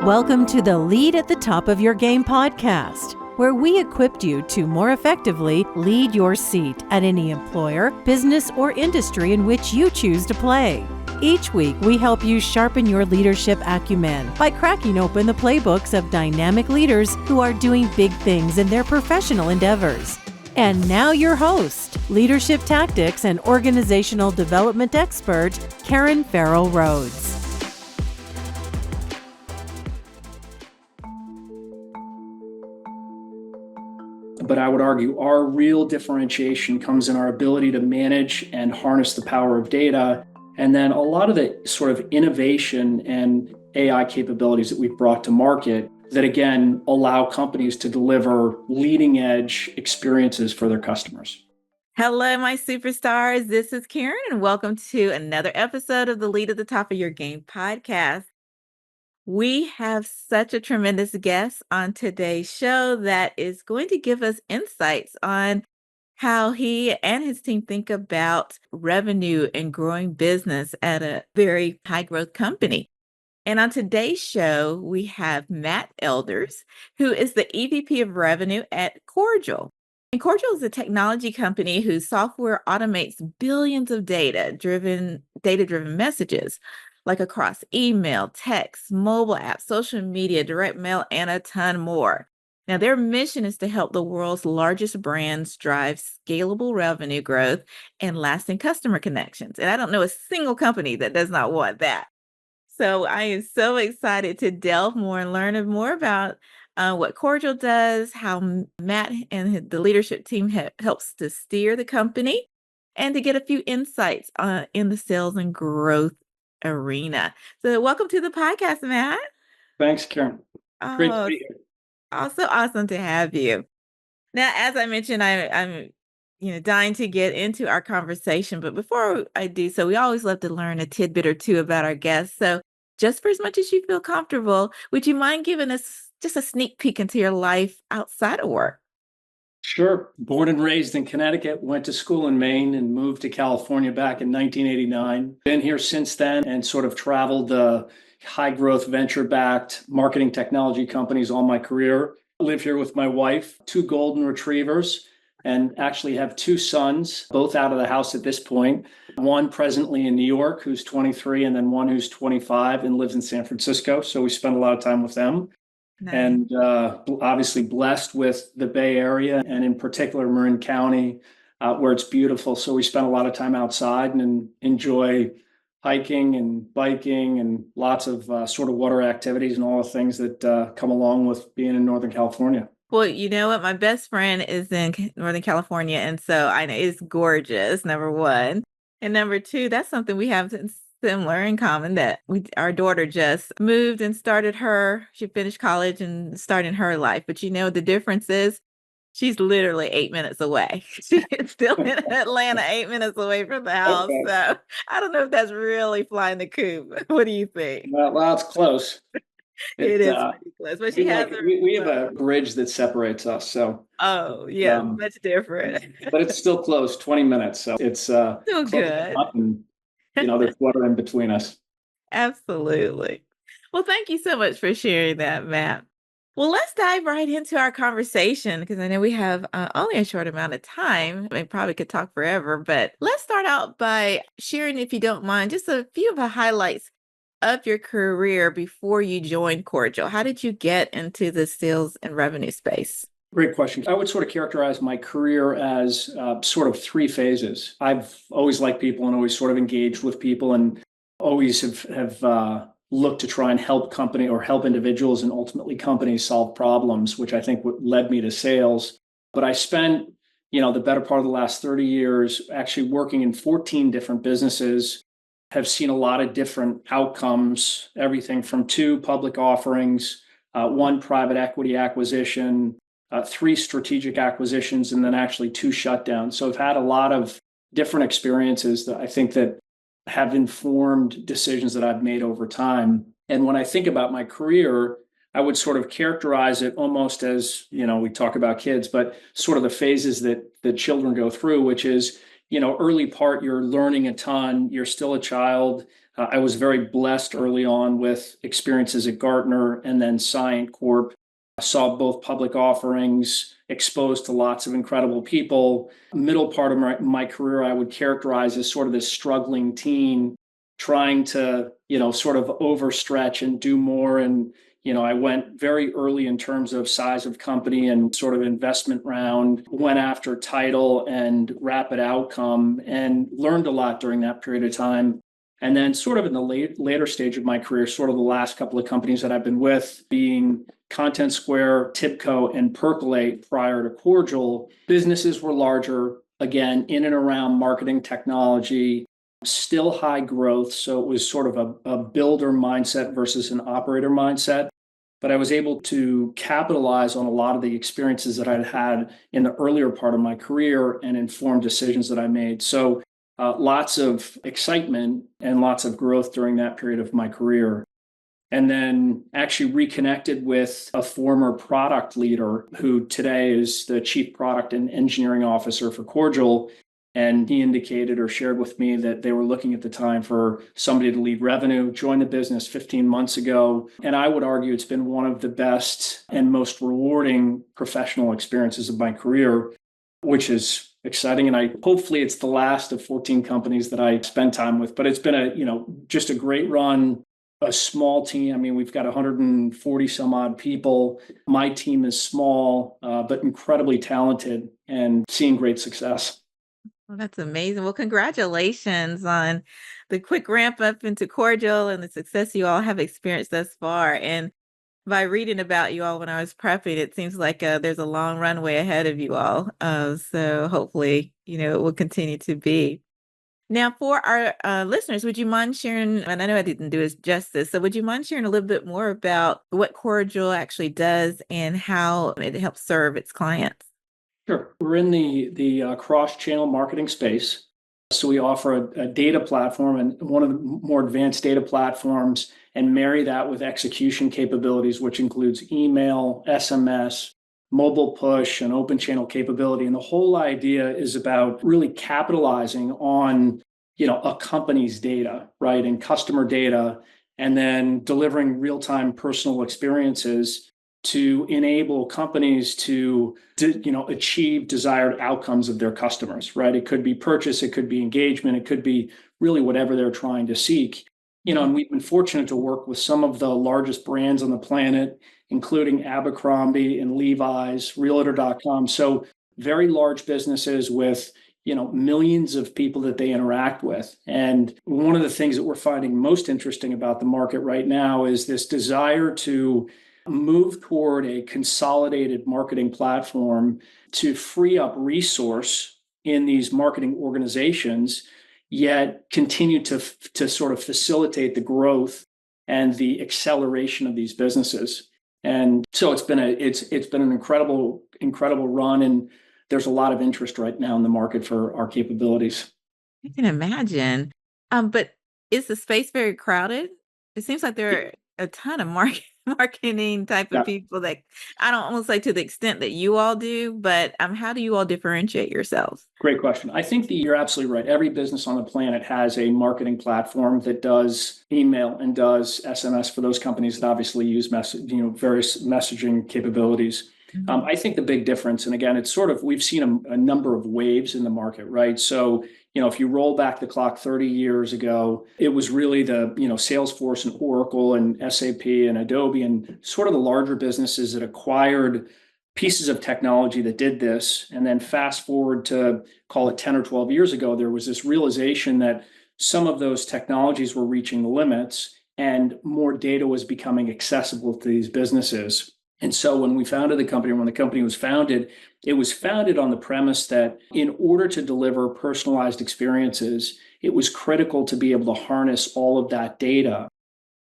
Welcome to the Lead at the Top of Your Game podcast, where we equipped you to more effectively lead your seat at any employer, business, or industry in which you choose to play. Each week, we help you sharpen your leadership acumen by cracking open the playbooks of dynamic leaders who are doing big things in their professional endeavors. And now your host, leadership tactics and organizational development expert, Karen Farrell Rhodes. But I would argue our real differentiation comes in our ability to manage and harness the power of data. And then a lot of the sort of innovation and AI capabilities that we've brought to market that, again, allow companies to deliver leading edge experiences for their customers. Hello, my superstars. This is Karen, and welcome to another episode of the Lead at the Top of Your Game podcast. We have such a tremendous guest on today's show that is going to give us insights on how he and his team think about revenue and growing business at a very high growth company. And on today's show, we have Matt Elders, who is the EVP of Revenue at Cordial. And Cordial is a technology company whose software automates billions of data-driven messages, like across email, text, mobile apps, social media, direct mail, and a ton more. Now, their mission is to help the world's largest brands drive scalable revenue growth and lasting customer connections. And I don't know a single company that does not want that. So I am so excited to delve more and learn more about what Cordial does, how Matt and the leadership team helps to steer the company, and to get a few insights in the sales and growth arena. So welcome to the podcast, Matt. Thanks, Karen. Great to be here. Also awesome to have you. Now, as I mentioned, I'm dying to get into our conversation, but before I do so, we always love to learn a tidbit or two about our guests. So just for as much as you feel comfortable, would you mind giving us just a sneak peek into your life outside of work? Sure. Born and raised in Connecticut, went to school in Maine and moved to California back in 1989. Been here since then and sort of traveled the high growth venture backed marketing technology companies all my career. Live here with my wife, 2 golden retrievers, and actually have 2 sons, both out of the house at this point. One presently in New York, who's 23, and then one who's 25 and lives in San Francisco. So we spend a lot of time with them. Nice. And obviously blessed with the Bay Area and in particular Marin County, where it's beautiful. So we spend a lot of time outside and enjoy hiking and biking and lots of sort of water activities and all the things that come along with being in Northern California. Well, you know what? My best friend is in Northern California. And so I know it's gorgeous, number one. And number two, that's something we have similar in common, that our daughter just moved and she finished college and started her life. But the difference is she's literally 8 minutes away. She is still in Atlanta, 8 minutes away from the house. Okay. So I don't know if that's really flying the coop. What do you think? Well, it's close. It is pretty close. But we have a bridge that separates us. So much different. But it's still close, 20 minutes. So it's still good. There's water in between us. Absolutely. Well, thank you so much for sharing that, Matt. Well, let's dive right into our conversation, because I know we have only a short amount of time. We probably could talk forever, but let's start out by sharing, if you don't mind, just a few of the highlights of your career before you joined Cordial. How did you get into the sales and revenue space? Great question. I would sort of characterize my career as sort of 3 phases. I've always liked people and always sort of engaged with people and always have looked to try and help individuals and ultimately companies solve problems, which I think led me to sales. But I spent, the better part of the last 30 years actually working in 14 different businesses, have seen a lot of different outcomes, everything from 2 public offerings, 1 private equity acquisition, 3 strategic acquisitions, and then actually 2 shutdowns. So I've had a lot of different experiences that I think that have informed decisions that I've made over time. And when I think about my career, I would sort of characterize it almost as, we talk about kids, but sort of the phases that children go through, which is, early part, you're learning a ton, you're still a child, I was very blessed early on with experiences at Gartner and then Scient Corp. I saw both public offerings, exposed to lots of incredible people. Middle part of my career, I would characterize as sort of this struggling teen trying to, sort of overstretch and do more. And, I went very early in terms of size of company and sort of investment round, went after title and rapid outcome and learned a lot during that period of time. And then sort of in the later stage of my career, sort of the last couple of companies that I've been with being Content Square, Tipco, and Percolate prior to Cordial, businesses were larger, again, in and around marketing technology, still high growth. So it was sort of a builder mindset versus an operator mindset. But I was able to capitalize on a lot of the experiences that I'd had in the earlier part of my career and informed decisions that I made. So lots of excitement and lots of growth during that period of my career. And then actually reconnected with a former product leader who today is the chief product and engineering officer for Cordial. And he indicated or shared with me that they were looking at the time for somebody to lead revenue, joined the business 15 months ago. And I would argue it's been one of the best and most rewarding professional experiences of my career, which is exciting. And hopefully it's the last of 14 companies that I spend time with, but it's been just a great run, a small team. I mean, we've got 140 some odd people. My team is small, but incredibly talented and seeing great success. Well, that's amazing. Well, congratulations on the quick ramp up into Cordial and the success you all have experienced thus far. And by reading about you all when I was prepping, it seems like there's a long runway ahead of you all. So hopefully, it will continue to be. Now, for our listeners, would you mind sharing, and I know I didn't do it justice, so would you mind sharing a little bit more about what Cordial actually does and how it helps serve its clients? Sure. We're in the cross-channel marketing space. So we offer a data platform and one of the more advanced data platforms and marry that with execution capabilities, which includes email, SMS, mobile push, and open channel capability. And the whole idea is about really capitalizing on, a company's data, right? And customer data, and then delivering real-time personal experiences to enable companies to achieve desired outcomes of their customers, right? It could be purchase, it could be engagement, it could be really whatever they're trying to seek. And we've been fortunate to work with some of the largest brands on the planet, including Abercrombie and Levi's, Realtor.com. So very large businesses with millions of people that they interact with. And one of the things that we're finding most interesting about the market right now is this desire to move toward a consolidated marketing platform to free up resource in these marketing organizations, yet continue to sort of facilitate the growth and the acceleration of these businesses. And so it's been an incredible run, and there's a lot of interest right now in the market for our capabilities. I can imagine. But is the space very crowded? It seems like there are a ton of marketing type of people that I don't almost say to the extent that you all do, but how do you all differentiate yourselves? Great question. I think that you're absolutely right. Every business on the planet has a marketing platform that does email and does SMS for those companies that obviously use various messaging capabilities. Mm-hmm. I think the big difference, and again, it's sort of, we've seen a number of waves in the market, right? So, if you roll back the clock 30 years ago, it was really the, Salesforce and Oracle and SAP and Adobe and sort of the larger businesses that acquired pieces of technology that did this. And then fast forward to call it 10 or 12 years ago, there was this realization that some of those technologies were reaching the limits and more data was becoming accessible to these businesses. And so when we founded the company, when the company was founded, it was founded on the premise that in order to deliver personalized experiences, it was critical to be able to harness all of that data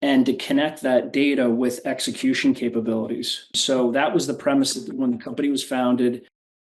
and to connect that data with execution capabilities. So that was the premise when the company was founded.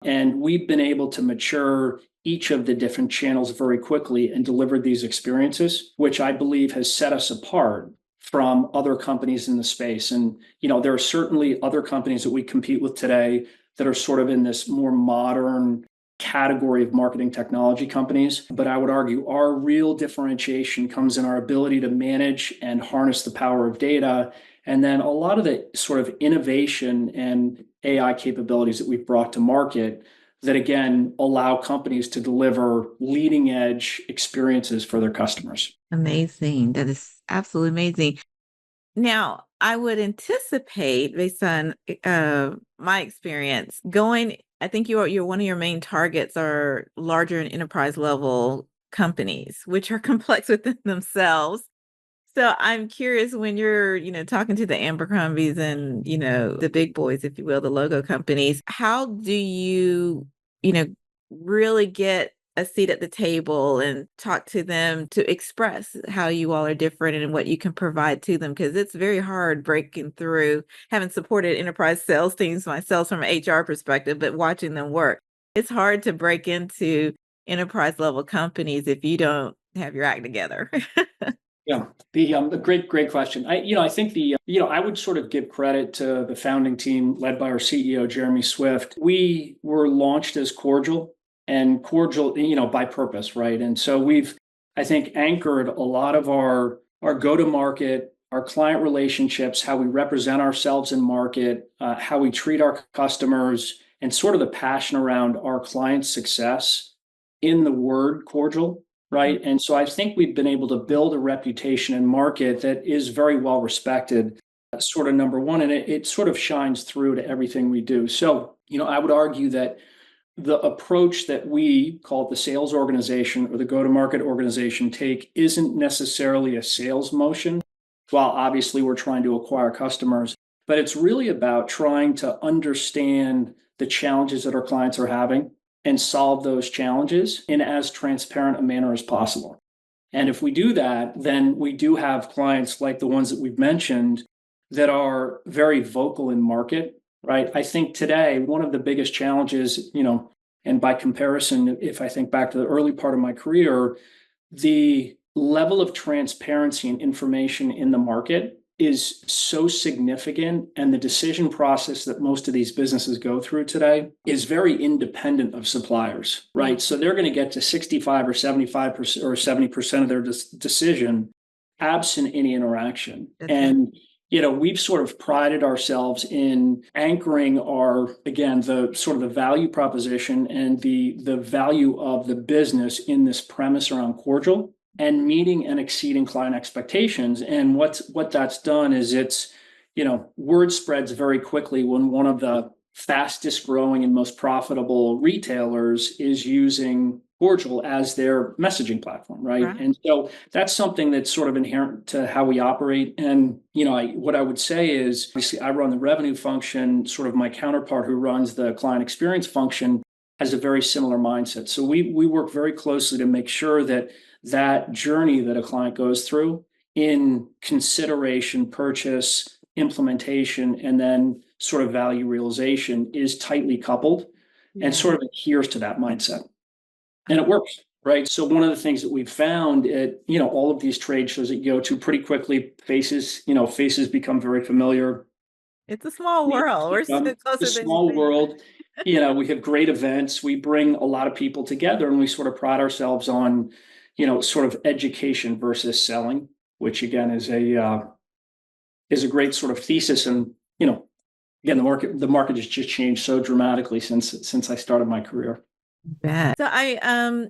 And we've been able to mature each of the different channels very quickly and deliver these experiences, which I believe has set us apart from other companies in the space. And, there are certainly other companies that we compete with today that are sort of in this more modern category of marketing technology companies. But I would argue our real differentiation comes in our ability to manage and harness the power of data. And then a lot of the sort of innovation and AI capabilities that we've brought to market that, again, allow companies to deliver leading edge experiences for their customers. Amazing. That is absolutely amazing. Now, I would anticipate, based on my experience, I think you're one of your main targets are larger and enterprise level companies, which are complex within themselves. So I'm curious when you're, talking to the Abercrombies and, the big boys, if you will, the logo companies, how do you, really get a seat at the table and talk to them to express how you all are different and what you can provide to them? Because it's very hard breaking through, having supported enterprise sales teams myself from an HR perspective, but watching them work. It's hard to break into enterprise level companies if you don't have your act together. Yeah, the great question. I think I would sort of give credit to the founding team led by our CEO, Jeremy Swift. We were launched as Cordial, and Cordial, by purpose, right? And so we've, I think, anchored a lot of our go-to-market, our client relationships, how we represent ourselves in market, how we treat our customers, and sort of the passion around our clients' success in the word cordial. Right. And so I think we've been able to build a reputation in market that is very well respected, sort of number one, and it sort of shines through to everything we do. So, I would argue that the approach that we call the sales organization or the go-to-market organization take isn't necessarily a sales motion, while obviously we're trying to acquire customers, but it's really about trying to understand the challenges that our clients are having and solve those challenges in as transparent a manner as possible. And if we do that, then we do have clients like the ones that we've mentioned that are very vocal in market, right? I think today, one of the biggest challenges, and by comparison, if I think back to the early part of my career, the level of transparency and information in the market is so significant, and the decision process that most of these businesses go through today is very independent of suppliers, right? So they're going to get to 65 or 75% or 70% of their decision absent any interaction. And we've sort of prided ourselves in anchoring the sort of the value proposition and the value of the business in this premise around cordial, and meeting and exceeding client expectations. And what that's done is word spreads very quickly when one of the fastest growing and most profitable retailers is using Cordial as their messaging platform, right? And so that's something that's sort of inherent to how we operate. And what I would say is, obviously, I run the revenue function. Sort of my counterpart who runs the client experience function has a very similar mindset. So we work very closely to make sure that journey that a client goes through in consideration, purchase, implementation, and then sort of value realization is tightly coupled and sort of adheres to that mindset. And it works, right? So one of the things that we've found at, all of these trade shows that you go to, pretty quickly, faces become very familiar. It's a small world. We're so closer It's a small world. We have great events. We bring a lot of people together, and we sort of pride ourselves on sort of education versus selling, which again is a great sort of thesis. And again, the market has just changed so dramatically since I started my career. So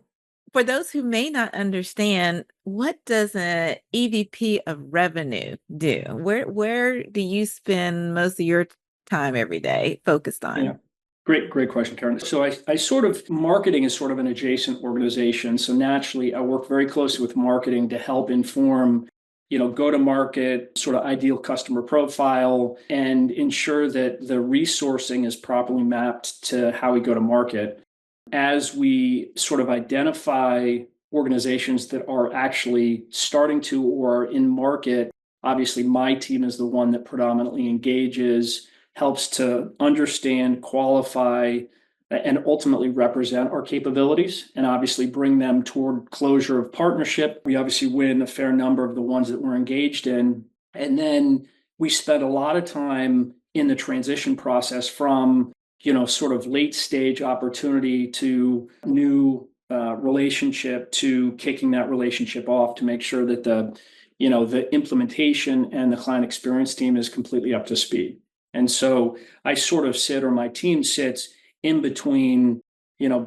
for those who may not understand, what does an EVP of revenue do? Where do you spend most of your time every day focused on? Yeah. Great question, Karen. So I sort of, marketing is sort of an adjacent organization. So naturally, I work very closely with marketing to help inform, go-to-market, sort of ideal customer profile, and ensure that the resourcing is properly mapped to how we go to market. As we sort of identify organizations that are actually starting to or are in market, obviously my team is the one that predominantly engages, helps to understand, qualify, and ultimately represent our capabilities, and obviously bring them toward closure of partnership. We obviously win a fair number of the ones that we're engaged in. And then we spend a lot of time in the transition process from sort of late stage opportunity to new relationship to kicking that relationship off to make sure that the implementation and the client experience team is completely up to speed. And so I sort of sit, or my team sits in between,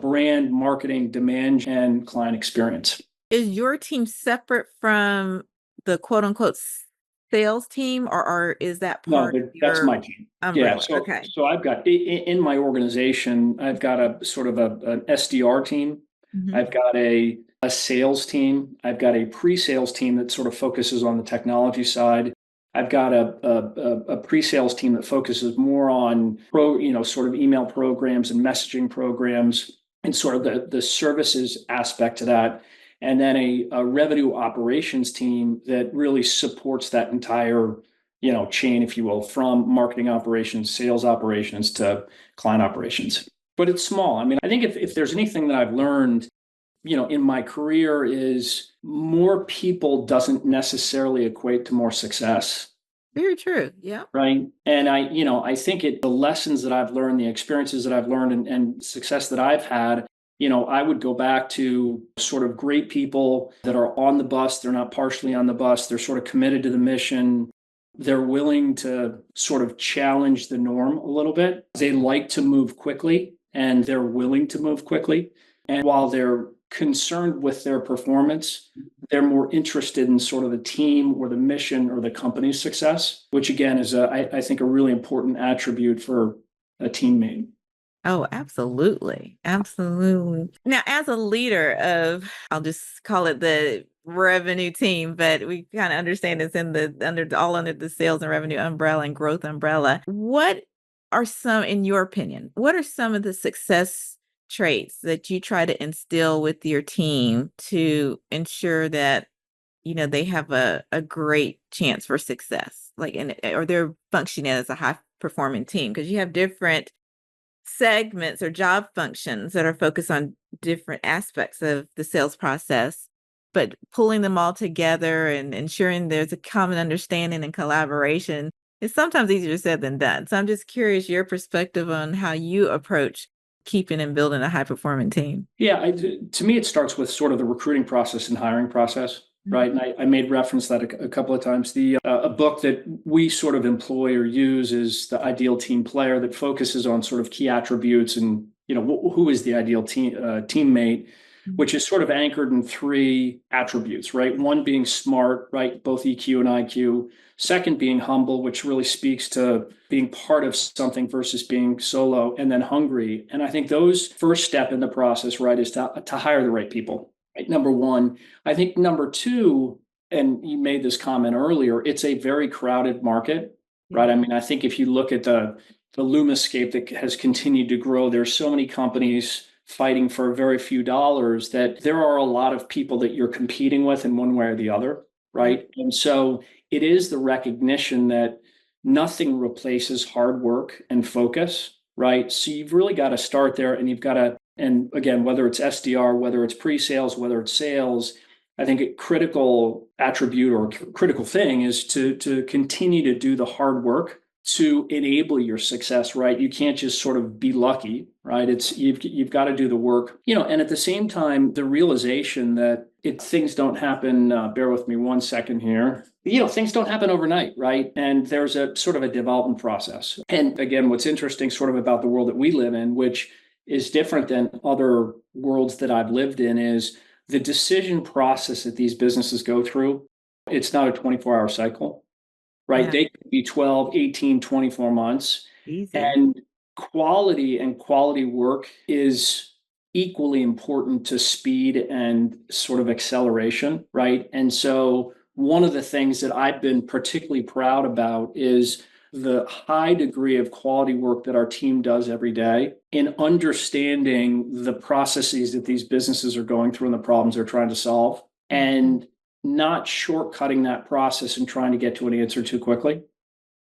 brand, marketing, demand, and client experience. Is your team separate from the quote unquote sales team, or is that No, part of that's your my team. Yeah. umbrella? So, Okay. so I've got in my organization, I've got a sort of an SDR team. Mhm. I've got a sales team. I've got a pre-sales team that sort of focuses on the technology side. I've got a pre-sales team that focuses more on sort of email programs and messaging programs and sort of the services aspect to that. And then a revenue operations team that really supports that entire, chain, if you will, from marketing operations, sales operations to client operations. But it's small. I mean, I think if there's anything that I've learned, in my career is more people doesn't necessarily equate to more success. Very true. Yeah. Right. And I think the lessons that I've learned, the experiences that I've learned and success that I've had, I would go back to sort of great people that are on the bus. They're not partially on the bus. They're sort of committed to the mission. They're willing to sort of challenge the norm a little bit. They like to move quickly and they're willing to move quickly. And while they're concerned with their performance, they're more interested in sort of the team or the mission or the company's success, which again is I think a really important attribute for a teammate. Oh, absolutely. Absolutely. Now, as a leader of, I'll just call it the revenue team, but we kind of understand it's under the sales and revenue umbrella and growth umbrella. What are some, in your opinion, what are some of the success traits that you try to instill with your team to ensure that, they have a great chance for success, or they're functioning as a high performing team? Because you have different segments or job functions that are focused on different aspects of the sales process, but pulling them all together and ensuring there's a common understanding and collaboration is sometimes easier said than done. So I'm just curious your perspective on how you approach keeping and building a high performing team. Yeah, to me, it starts with sort of the recruiting process and hiring process, right? And I made reference to that a couple of times. A book that we sort of employ or use is The Ideal Team Player, that focuses on sort of key attributes and, who is the ideal teammate, which is sort of anchored in three attributes, right? One being smart, right? Both EQ and IQ. Second being humble, which really speaks to being part of something versus being solo. And then hungry. And I think those first step in the process, right, is to hire the right people. Right? Number one. I think number two, and you made this comment earlier, it's a very crowded market, right? I mean, I think if you look at the Lumascape that has continued to grow, there's so many companies fighting for very few dollars that there are a lot of people that you're competing with in one way or the other, right? And so it is the recognition that nothing replaces hard work and focus, right? So you've really got to start there, and you've got to, and again, whether it's SDR, whether it's pre-sales, whether it's sales, I think a critical attribute or critical thing is to continue to do the hard work to enable your success, right? You can't just sort of be lucky, right? You've got to do the work, and at the same time, the realization that things don't happen. Bear with me one second here. Things don't happen overnight, right? And there's a sort of a development process. And again, what's interesting sort of about the world that we live in, which is different than other worlds that I've lived in, is the decision process that these businesses go through. It's not a 24-hour cycle. Right? Yeah. They could be 12, 18, 24 months. Easy. And quality work is equally important to speed and sort of acceleration, right? And so one of the things that I've been particularly proud about is the high degree of quality work that our team does every day in understanding the processes that these businesses are going through and the problems they're trying to solve. And not shortcutting that process and trying to get to an answer too quickly,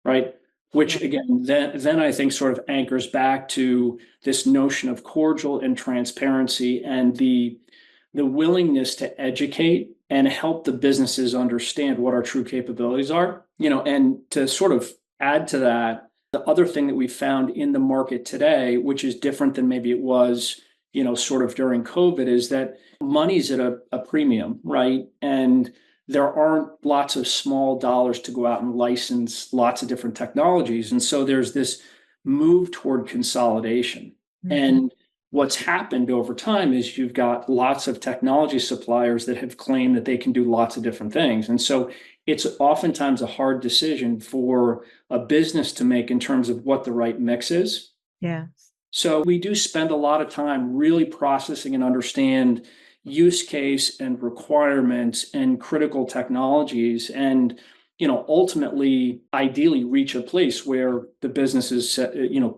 right? Which again, then I think sort of anchors back to this notion of cordial and transparency and the willingness to educate and help the businesses understand what our true capabilities are, and to sort of add to that, The other thing that we found in the market today, which is different than maybe it was, sort of during COVID, is that money's at a premium, right? And there aren't lots of small dollars to go out and license lots of different technologies. And so there's this move toward consolidation. And what's happened over time is you've got lots of technology suppliers that have claimed that they can do lots of different things. And so it's oftentimes a hard decision for a business to make in terms of what the right mix is. Yeah. So we do spend a lot of time really processing and understand use case and requirements and critical technologies, and ultimately ideally reach a place where the business is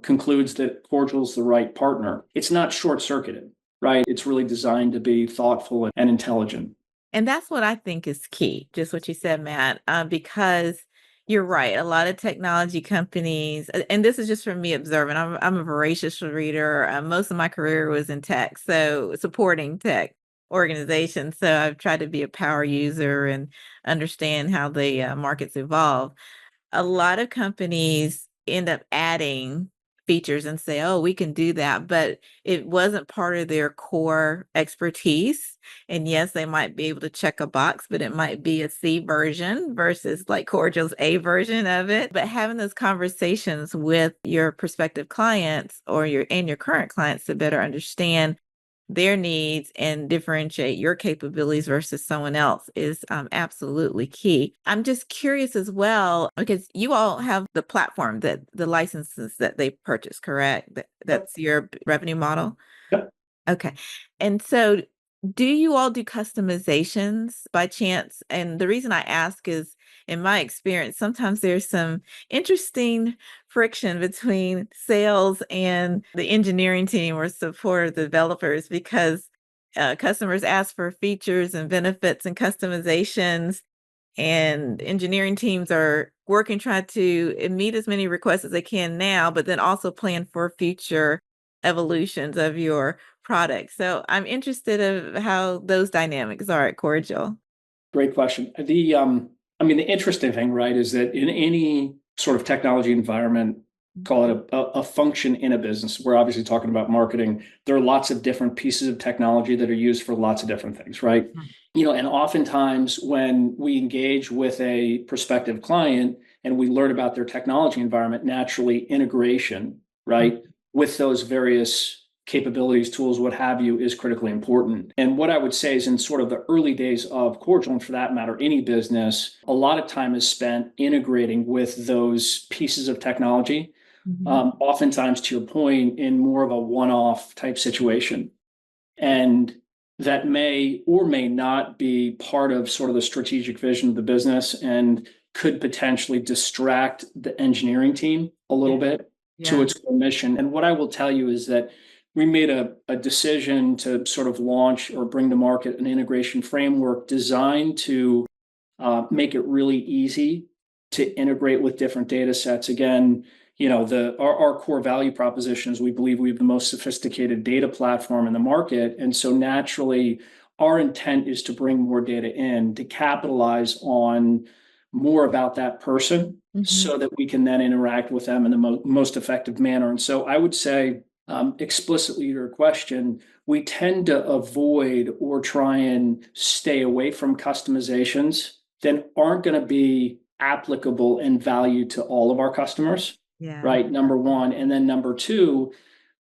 concludes that Cordial is the right partner. It's not short-circuited, right? It's really designed to be thoughtful and intelligent. And that's what I think is key, just what you said, Matt, because you're right. A lot of technology companies, and this is just from me observing, I'm a voracious reader. Most of my career was in tech, so supporting tech organizations. So I've tried to be a power user and understand how the markets evolve. A lot of companies end up adding features and say, oh, we can do that, but it wasn't part of their core expertise. And yes, they might be able to check a box, but it might be a C version versus like Cordial's A version of it. But having those conversations with your prospective clients or your current clients to better understand their needs and differentiate your capabilities versus someone else is absolutely key. I'm just curious as well, because you all have the platform, that the licenses that they purchase, correct? That's your revenue model? Yep. Okay. And so do you all do customizations by chance? And the reason I ask is, in my experience, sometimes there's some interesting friction between sales and the engineering team or support developers, because customers ask for features and benefits and customizations, and engineering teams are working, trying to meet as many requests as they can now, but then also plan for future evolutions of your product. So I'm interested of how those dynamics are at Cordial. Great question. The interesting thing, right, is that in any sort of technology environment, call it a function in a business, we're obviously talking about marketing. There are lots of different pieces of technology that are used for lots of different things, right? And oftentimes when we engage with a prospective client and we learn about their technology environment, naturally integration, right, with those various capabilities, tools, what have you, is critically important. And what I would say is, in sort of the early days of Cordial, and for that matter, any business, a lot of time is spent integrating with those pieces of technology, oftentimes, to your point, in more of a one-off type situation. And that may or may not be part of sort of the strategic vision of the business and could potentially distract the engineering team a little bit to its core mission. And what I will tell you is that we made a decision to sort of launch or bring to market an integration framework designed to make it really easy to integrate with different data sets. Again, our core value proposition is we believe we have the most sophisticated data platform in the market. And so naturally, our intent is to bring more data in to capitalize on more about that person so that we can then interact with them in the most effective manner. And so I would say, explicitly to your question, we tend to avoid or try and stay away from customizations that aren't going to be applicable in value to all of our customers, right? Number one. And then number two,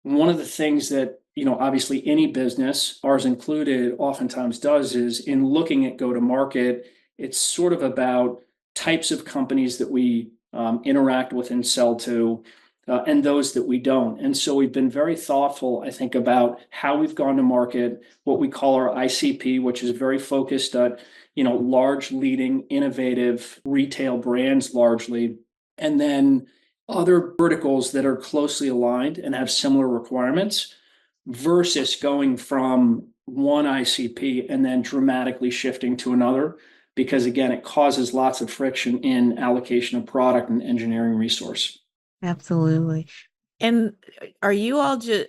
one of the things that, obviously any business, ours included, oftentimes does is, in looking at go-to-market, it's sort of about types of companies that we interact with and sell to, and those that we don't. And so we've been very thoughtful, I think, about how we've gone to market, what we call our ICP, which is very focused at, large, leading, innovative retail brands largely, and then other verticals that are closely aligned and have similar requirements, versus going from one ICP and then dramatically shifting to another, because again, it causes lots of friction in allocation of product and engineering resource. Absolutely. And are you all do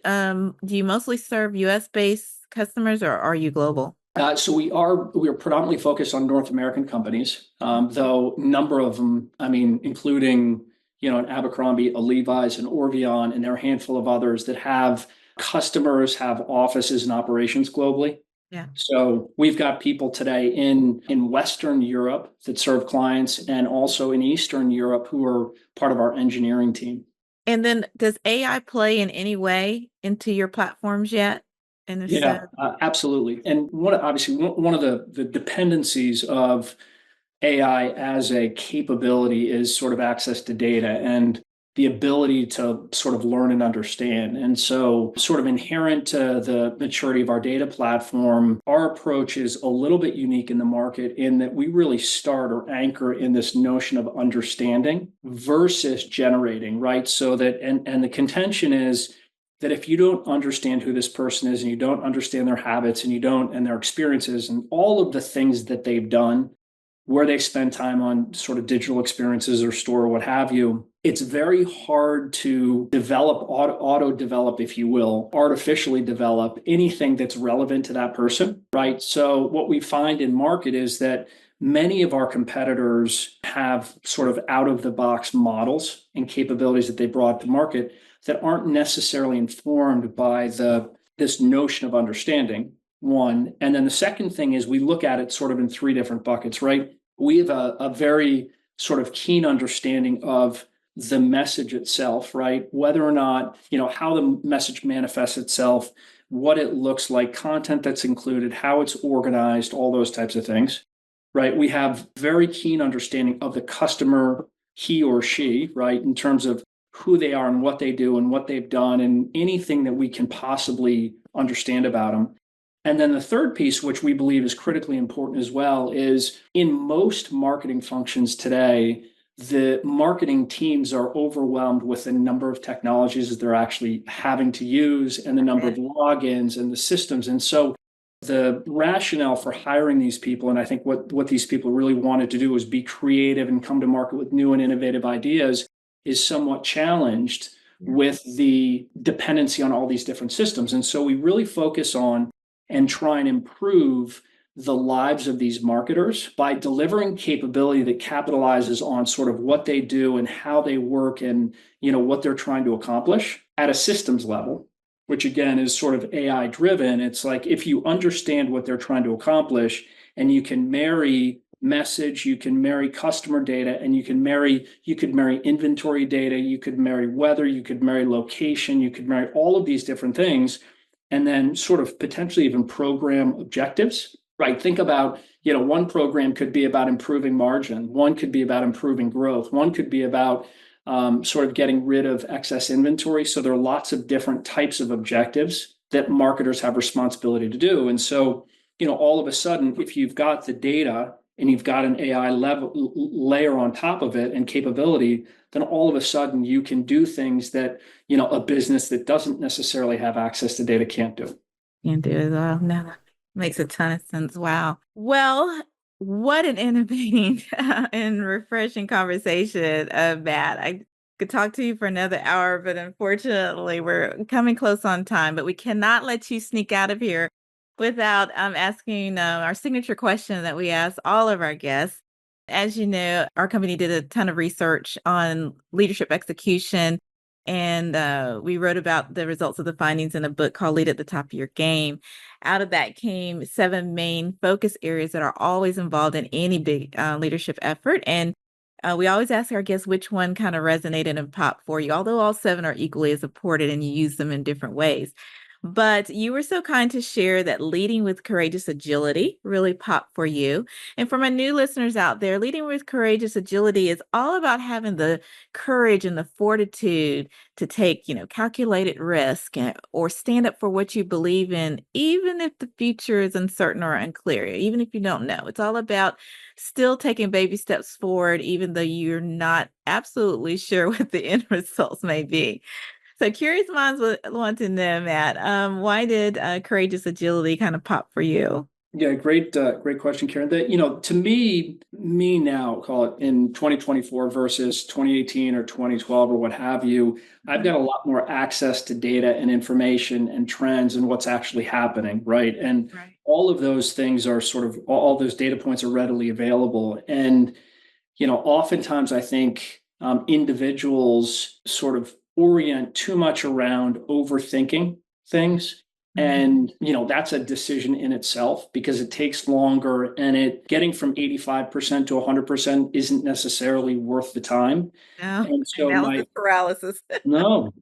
you mostly serve US-based customers, or are you global? So we are predominantly focused on North American companies, though a number of them, including, an Abercrombie, a Levi's, an Orveon, and there are a handful of others that have customers, have offices and operations globally. Yeah. So we've got people today in Western Europe that serve clients, and also in Eastern Europe who are part of our engineering team. And then does AI play in any way into your platforms yet? And if Yeah, so, absolutely. And obviously one of the dependencies of AI as a capability is sort of access to data and the ability to sort of learn and understand. And so, sort of inherent to the maturity of our data platform, our approach is a little bit unique in the market in that we really start or anchor in this notion of understanding versus generating, right? So that, and the contention is that if you don't understand who this person is and you don't understand their habits and and their experiences and all of the things that they've done, where they spend time on sort of digital experiences or store or what have you, it's very hard to develop, auto develop, if you will, artificially develop anything that's relevant to that person, right? So what we find in market is that many of our competitors have sort of out of the box models and capabilities that they brought to market that aren't necessarily informed by this notion of understanding, one. And then the second thing is we look at it sort of in three different buckets, right? We have a very sort of keen understanding of the message itself, right? Whether or not, how the message manifests itself, what it looks like, content that's included, how it's organized, all those types of things, right? We have very keen understanding of the customer, he or she, right? In terms of who they are and what they do and what they've done and anything that we can possibly understand about them. And then the third piece, which we believe is critically important as well, is in most marketing functions today, the marketing teams are overwhelmed with the number of technologies that they're actually having to use and the number of logins and the systems. And so the rationale for hiring these people, and I think what these people really wanted to do was be creative and come to market with new and innovative ideas, is somewhat challenged with the dependency on all these different systems. And so we really focus on and try and improve the lives of these marketers by delivering capability that capitalizes on sort of what they do and how they work and what they're trying to accomplish at a systems level, which again is sort of AI driven. It's like if you understand what they're trying to accomplish and you can marry message, you can marry customer data, and you could marry inventory data, you could marry weather, you could marry location, you could marry all of these different things, and then sort of potentially even program objectives, right? Think about, one program could be about improving margin. One could be about improving growth. One could be about sort of getting rid of excess inventory. So there are lots of different types of objectives that marketers have responsibility to do. And so, all of a sudden, if you've got the data and you've got an AI layer on top of it and capability, then all of a sudden you can do things that, a business that doesn't necessarily have access to data can't do. Can't do it all. No, that makes a ton of sense. Wow. Well, what an innovating and refreshing conversation, Matt. I could talk to you for another hour, but unfortunately we're coming close on time, but we cannot let you sneak out of here without asking our signature question that we ask all of our guests. As you know, our company did a ton of research on leadership execution, and we wrote about the results of the findings in a book called Lead at the Top of Your Game. Out of that came 7 main focus areas that are always involved in any big leadership effort. And we always ask our guests which one kind of resonated and popped for you, although all 7 are equally as important and you use them in different ways. But you were so kind to share that leading with courageous agility really popped for you. And for my new listeners out there, leading with courageous agility is all about having the courage and the fortitude to take, calculated risk or stand up for what you believe in, even if the future is uncertain or unclear, even if you don't know. It's all about still taking baby steps forward, even though you're not absolutely sure what the end results may be. So curious minds want to know, Matt, why did courageous agility kind of pop for you? Yeah, great question, Karen. That, to me now, call it in 2024 versus 2018 or 2012 or what have you, I've got a lot more access to data and information and trends and what's actually happening, right? And all of those things are sort of, all those data points are readily available. And, oftentimes I think, individuals sort of orient too much around overthinking things. And, that's a decision in itself because it takes longer and getting from 85% to 100% isn't necessarily worth the time. No, And so analysis paralysis. no,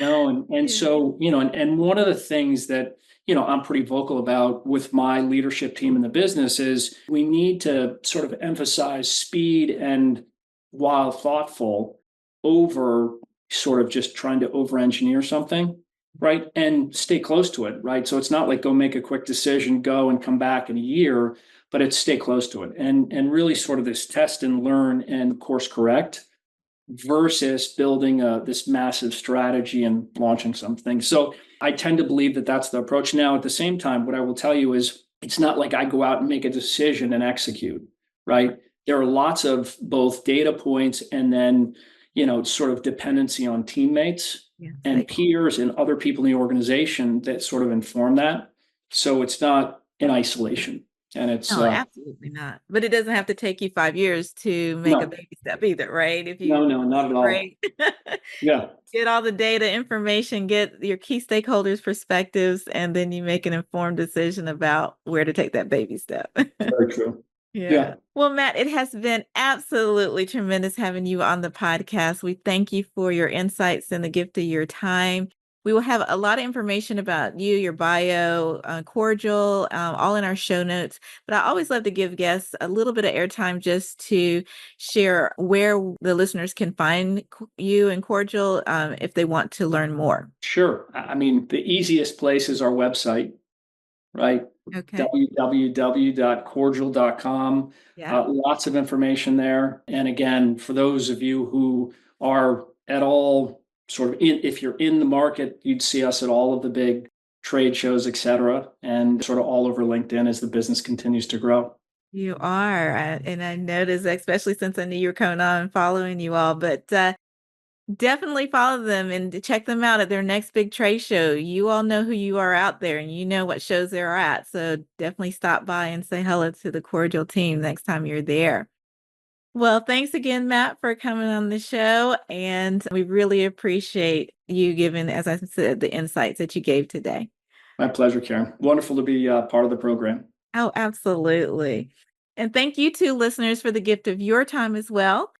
no. And Yeah. so, and one of the things that, I'm pretty vocal about with my leadership team in the business is we need to sort of emphasize speed and, while thoughtful, over sort of just trying to over engineer something, right? And stay close to it, right? So it's not like go make a quick decision, go and come back in a year, but it's stay close to it and really sort of this test and learn and course correct versus building this massive strategy and launching something. So I tend to believe that that's the approach. Now, at the same time, what I will tell you is it's not like I go out and make a decision and execute, right? There are lots of both data points and then, sort of dependency on teammates and peers and other people in the organization that sort of inform that. So it's not in isolation. And it's No, absolutely not. But it doesn't have to take you 5 years to make a no, baby step either, right? If no, you no, not at all. right, Yeah, get all the data information, get your key stakeholders' perspectives, and then you make an informed decision about where to take that baby step. very true. Yeah. Yeah. Well, Matt, it has been absolutely tremendous having you on the podcast. We thank you for your insights and the gift of your time. We will have a lot of information about you, your bio, Cordial, all in our show notes. But I always love to give guests a little bit of airtime just to share where the listeners can find you and Cordial if they want to learn more. Sure. I mean, the easiest place is our website, right? Okay. www.cordial.com. Yeah. Lots of information there. And again, for those of you who are at all sort of if you're in the market, you'd see us at all of the big trade shows, et cetera, and sort of all over LinkedIn as the business continues to grow. You are. And I noticed, especially since I knew you were coming on and following you all, but definitely follow them and check them out at their next big trade show. You all know who you are out there and you know what shows they're at. So definitely stop by and say hello to the Cordial team next time you're there. Well, thanks again, Matt, for coming on the show. And we really appreciate you giving, as I said, the insights that you gave today. My pleasure, Karen. Wonderful to be part of the program. Oh, absolutely. And thank you to listeners for the gift of your time as well.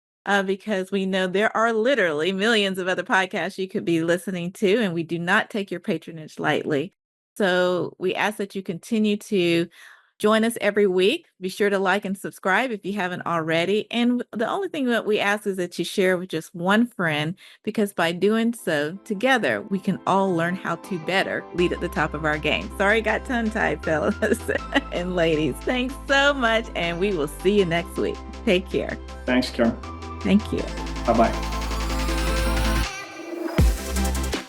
Because we know there are literally millions of other podcasts you could be listening to, and we do not take your patronage lightly. So we ask that you continue to join us every week. Be sure to like and subscribe if you haven't already. And the only thing that we ask is that you share with just one friend, because by doing so, together, we can all learn how to better lead at the top of our game. Sorry, got tongue-tied, fellas and ladies. Thanks so much, and we will see you next week. Take care. Thanks, Karen. Thank you. Bye-bye.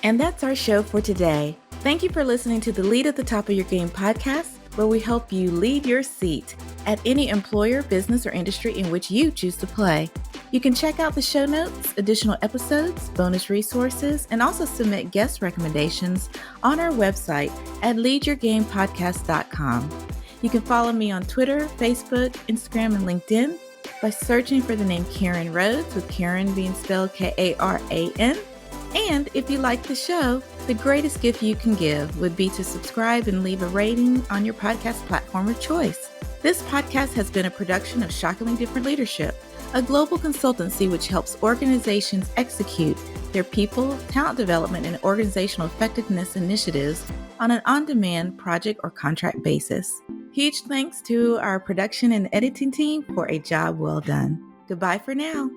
And that's our show for today. Thank you for listening to the Lead at the Top of Your Game podcast, where we help you lead your seat at any employer, business, or industry in which you choose to play. You can check out the show notes, additional episodes, bonus resources, and also submit guest recommendations on our website at leadyourgamepodcast.com. You can follow me on Twitter, Facebook, Instagram, and LinkedIn by searching for the name Karen Rhodes, with Karen being spelled Karan. And if you like the show, the greatest gift you can give would be to subscribe and leave a rating on your podcast platform of choice. This podcast has been a production of Shockingly Different Leadership, a global consultancy which helps organizations execute their people, talent development, and organizational effectiveness initiatives on an on-demand project or contract basis. Huge thanks to our production and editing team for a job well done. Goodbye for now.